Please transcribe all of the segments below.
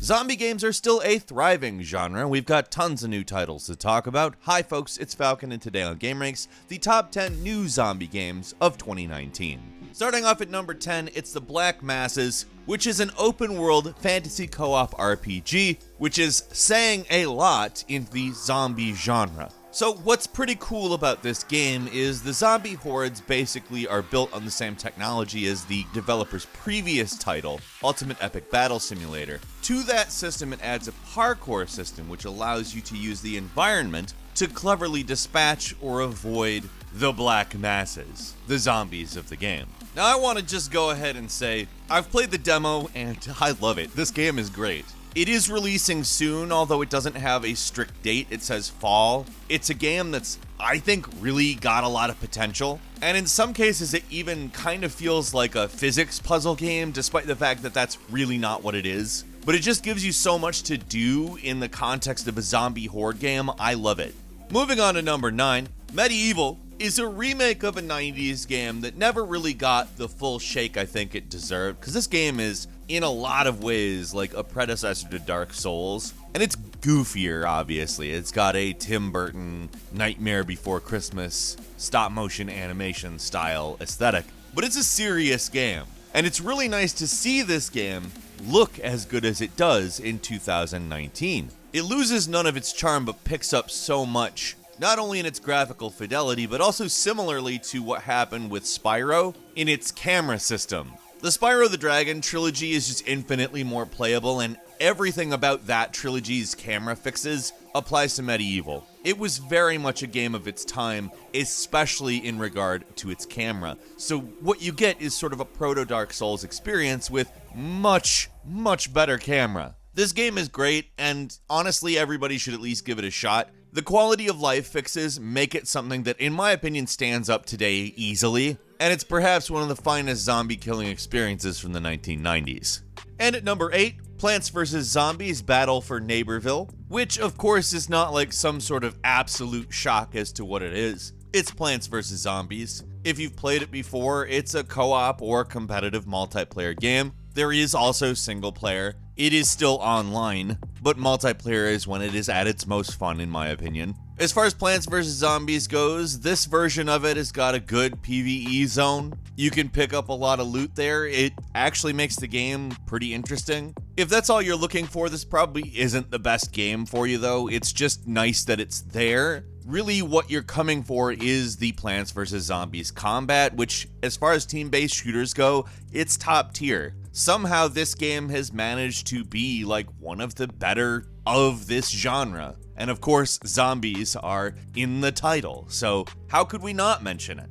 Zombie games are still a thriving genre. We've got tons of new titles to talk about. Hi folks, it's Falcon, and today on gameranx, the top 10 new zombie games of 2019. Starting off at number 10, it's The Black Masses, which is an open-world fantasy co-op RPG, which is saying a lot in the zombie genre. So what's pretty cool about this game is the zombie hordes basically are built on the same technology as the developer's previous title, Ultimate Epic Battle Simulator. To that system, it adds a parkour system which allows you to use the environment to cleverly dispatch or avoid the Black Masses, the zombies of the game. Now I want to just go ahead and say, I've played the demo and I love it. This game is great. It is releasing soon, although it doesn't have a strict date. It says fall. It's a game that's, I think, really got a lot of potential. And in some cases, it even kind of feels like a physics puzzle game, despite the fact that that's really not what it is. But it just gives you so much to do in the context of a zombie horde game. I love it. Moving on to number 9, MediEvil is a remake of a 90s game that never really got the full shake I think it deserved, because this game is, in a lot of ways, like a predecessor to Dark Souls, and it's goofier, obviously. It's got a Tim Burton Nightmare Before Christmas stop-motion animation style aesthetic, but it's a serious game, and it's really nice to see this game look as good as it does in 2019. It loses none of its charm, but picks up so much, not only in its graphical fidelity, but also similarly to what happened with Spyro in its camera system. The Spyro the Dragon trilogy is just infinitely more playable, and everything about that trilogy's camera fixes applies to MediEvil. It was very much a game of its time, especially in regard to its camera. So what you get is sort of a proto-Dark Souls experience with much, much better camera. This game is great, and honestly, everybody should at least give it a shot. The quality of life fixes make it something that, in my opinion, stands up today easily, and it's perhaps one of the finest zombie killing experiences from the 1990s. And at number 8, Plants vs. Zombies Battle for Neighborville, which of course is not like some sort of absolute shock as to what it is. It's Plants vs. Zombies. If you've played it before, it's a co-op or competitive multiplayer game. There is also single player. It is still online, but multiplayer is when it is at its most fun, in my opinion. As far as Plants vs. Zombies goes, this version of it has got a good PvE zone. You can pick up a lot of loot there. It actually makes the game pretty interesting. If that's all you're looking for, this probably isn't the best game for you, though. It's just nice that it's there. Really, what you're coming for is the Plants vs. Zombies combat, which, as far as team-based shooters go, it's top tier. Somehow this game has managed to be like one of the better of this genre. And of course, zombies are in the title, so how could we not mention it?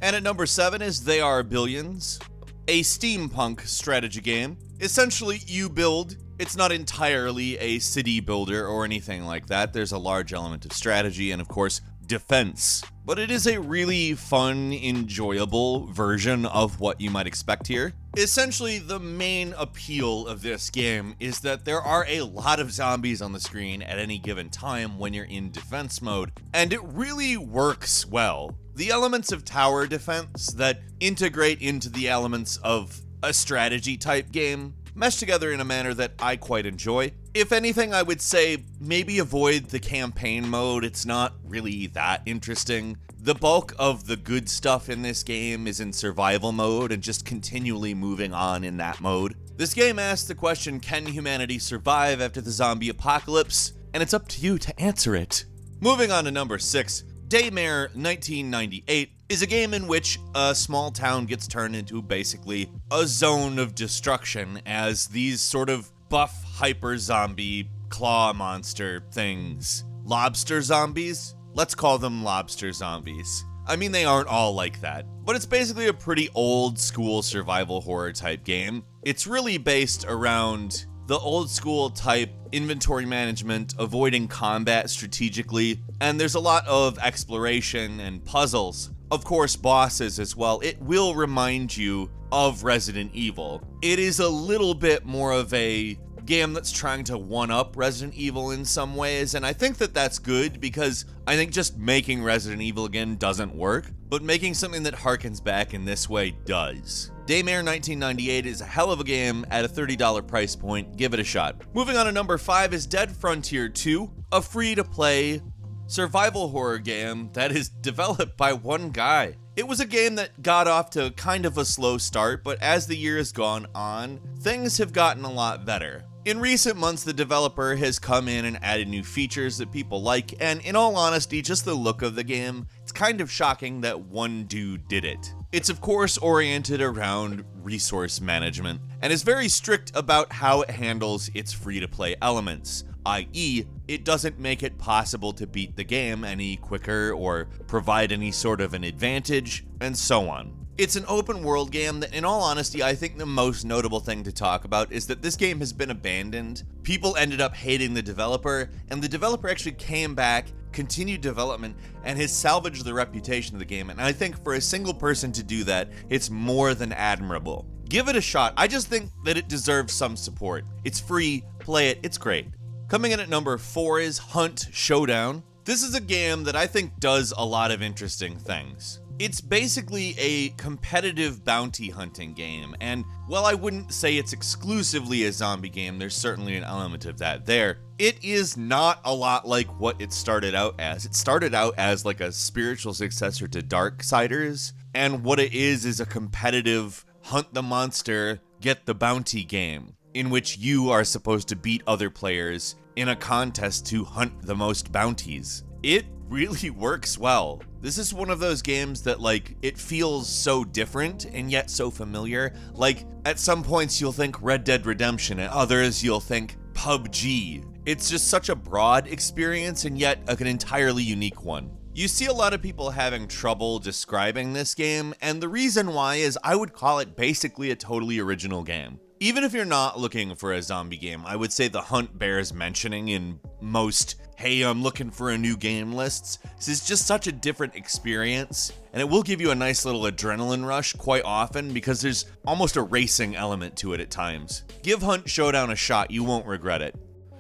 And at number 7 is They Are Billions, a steampunk strategy game. Essentially, you build. It's not entirely a city builder or anything like that. There's a large element of strategy and, of course, defense. But it is a really fun, enjoyable version of what you might expect here. Essentially, the main appeal of this game is that there are a lot of zombies on the screen at any given time when you're in defense mode, and it really works well. The elements of tower defense that integrate into the elements of a strategy type game mesh together in a manner that I quite enjoy. If anything, I would say maybe avoid the campaign mode. It's not really that interesting. The bulk of the good stuff in this game is in survival mode and just continually moving on in that mode. This game asks the question, can humanity survive after the zombie apocalypse? And it's up to you to answer it. Moving on to number 6, Daymare 1998 is a game in which a small town gets turned into basically a zone of destruction as these sort of buff hyper zombie claw monster things. Lobster zombies? Let's call them lobster zombies. I mean, they aren't all like that, but it's basically a pretty old school survival horror type game. It's really based around the old school type inventory management, avoiding combat strategically, and there's a lot of exploration and puzzles. Of course, bosses as well. It will remind you of Resident Evil. It is a little bit more of a game that's trying to one-up Resident Evil in some ways, and I think that that's good because I think just making Resident Evil again doesn't work. but making something that harkens back in this way does. Daymare 1998 is a hell of a game at a $30 price point. Give it a shot. Moving on to number 5 is Dead Frontier 2, a free-to-play survival horror game that is developed by one guy. It was a game that got off to kind of a slow start, but as the year has gone on, things have gotten a lot better. In recent months, the developer has come in and added new features that people like, and in all honesty, just the look of the game, it's kind of shocking that one dude did it. It's of course oriented around resource management, and is very strict about how it handles its free-to-play elements, i.e., it doesn't make it possible to beat the game any quicker or provide any sort of an advantage, and so on. It's an open world game that, in all honesty, I think the most notable thing to talk about is that this game has been abandoned. People ended up hating the developer, and the developer actually came back, continued development, and has salvaged the reputation of the game. And I think for a single person to do that, it's more than admirable. Give it a shot. I just think that it deserves some support. It's free, play it, it's great. Coming in at number 4 is Hunt Showdown. This is a game that I think does a lot of interesting things. It's basically a competitive bounty hunting game, and while I wouldn't say it's exclusively a zombie game, there's certainly an element of that there. It is not a lot like what it started out as. It started out as like a spiritual successor to Darksiders, and what it is a competitive hunt the monster, get the bounty game, in which you are supposed to beat other players in a contest to hunt the most bounties. It really works well. This is one of those games that, like, it feels so different and yet so familiar. Like, at some points you'll think Red Dead Redemption, at others you'll think PUBG. It's just such a broad experience and yet an entirely unique one. You see a lot of people having trouble describing this game, and the reason why is I would call it basically a totally original game. Even if you're not looking for a zombie game, I would say the hunt bears mentioning in most, hey, I'm looking for a new game lists. This is just such a different experience, and it will give you a nice little adrenaline rush quite often because there's almost a racing element to it at times. Give Hunt Showdown a shot, you won't regret it.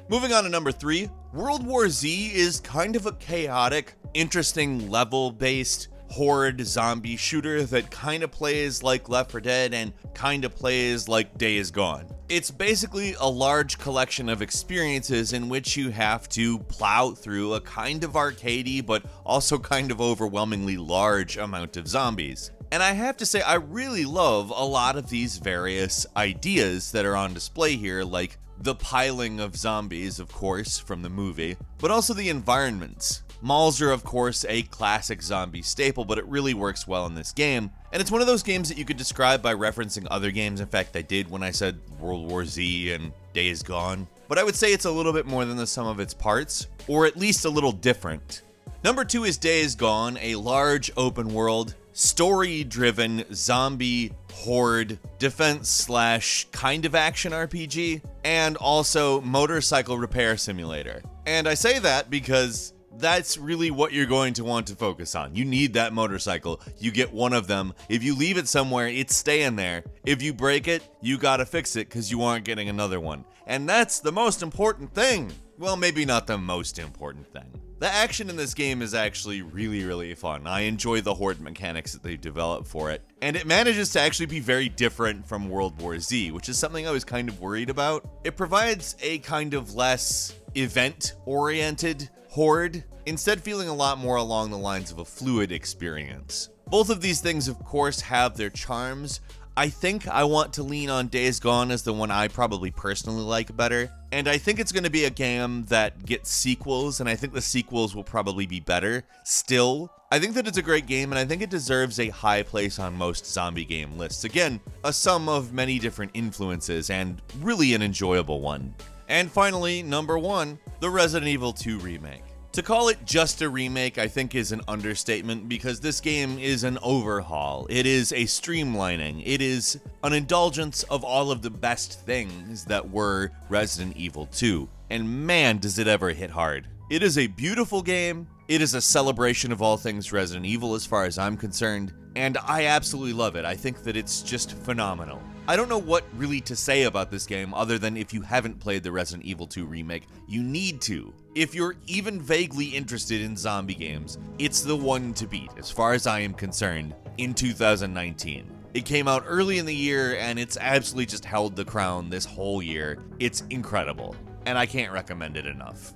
Moving on to number 3, World War Z is kind of a chaotic, interesting level-based horde zombie shooter that kind of plays like Left 4 Dead and kind of plays like Days Gone. It's basically a large collection of experiences in which you have to plow through a kind of arcadey but also kind of overwhelmingly large amount of zombies. And I have to say, I really love a lot of these various ideas that are on display here, like the piling of zombies, of course, from the movie, but also the environments. Malls are, of course, a classic zombie staple, but it really works well in this game. And it's one of those games that you could describe by referencing other games. In fact, I did when I said World War Z and Days Gone. But I would say it's a little bit more than the sum of its parts, or at least a little different. Number 2 is Days Gone, a large open world, story-driven zombie horde defense / kind of action RPG, and also motorcycle repair simulator. And I say that because that's really what you're going to want to focus on. You need that motorcycle. You get one of them. If you leave it somewhere, it's staying there. If you break it, you gotta fix it because you aren't getting another one. And that's the most important thing. Well, maybe not the most important thing. The action in this game is actually really fun. I enjoy the horde mechanics that they've developed for it. And it manages to actually be very different from World War Z, which is something I was kind of worried about. It provides a kind of less event-oriented horde, instead feeling a lot more along the lines of a fluid experience. Both of these things, of course, have their charms. I think I want to lean on Days Gone as the one I probably personally like better, and I think it's going to be a game that gets sequels, and I think the sequels will probably be better. Still, I think that it's a great game, and I think it deserves a high place on most zombie game lists. Again, a sum of many different influences, and really an enjoyable one. And finally, number 1, the Resident Evil 2 remake. To call it just a remake, I think, is an understatement because this game is an overhaul. It is a streamlining. It is an indulgence of all of the best things that were Resident Evil 2. And man, does it ever hit hard. It is a beautiful game. It is a celebration of all things Resident Evil as far as I'm concerned. and I absolutely love it. I think that it's just phenomenal. I don't know what really to say about this game other than if you haven't played the Resident Evil 2 remake, you need to. If you're even vaguely interested in zombie games, it's the one to beat, as far as I am concerned, in 2019. It came out early in the year, and it's absolutely just held the crown this whole year. It's incredible, and I can't recommend it enough.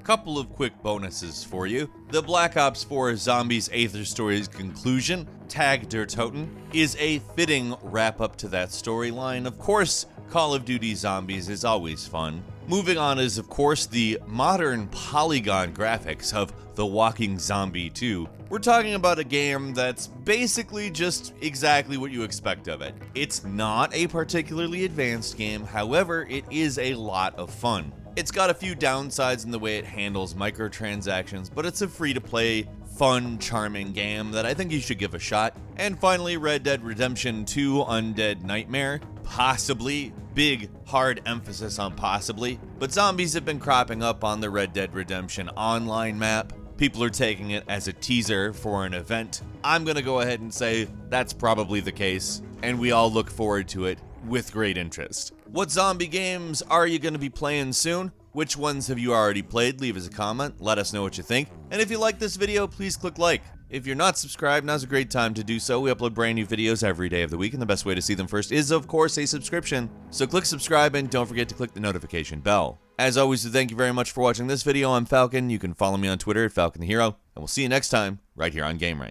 Couple of quick bonuses for you. The Black Ops 4 Zombies Aether Story's conclusion, Tag der Toten, is a fitting wrap-up to that storyline. Of course, Call of Duty Zombies is always fun. Moving on is, of course, the modern polygon graphics of The Walking Zombie 2. We're talking about a game that's basically just exactly what you expect of it. It's not a particularly advanced game, however, it is a lot of fun. It's got a few downsides in the way it handles microtransactions, but it's a free-to-play, fun, charming game that I think you should give a shot. And finally, Red Dead Redemption 2 Undead Nightmare. Possibly. Big, hard emphasis on possibly. But zombies have been cropping up on the Red Dead Redemption online map. People are taking it as a teaser for an event. I'm gonna go ahead and say that's probably the case, and we all look forward to it with great interest. What zombie games are you going to be playing soon? Which ones have you already played? Leave us a comment, let us know what you think. And if you like this video, please click like. If you're not subscribed, now's a great time to do so. We upload brand new videos every day of the week, and the best way to see them first is, of course, a subscription. So click subscribe, and don't forget to click the notification bell. As always, thank you very much for watching this video. I'm Falcon. You can follow me on Twitter at Falcon the Hero, and we'll see you next time right here on gameranx.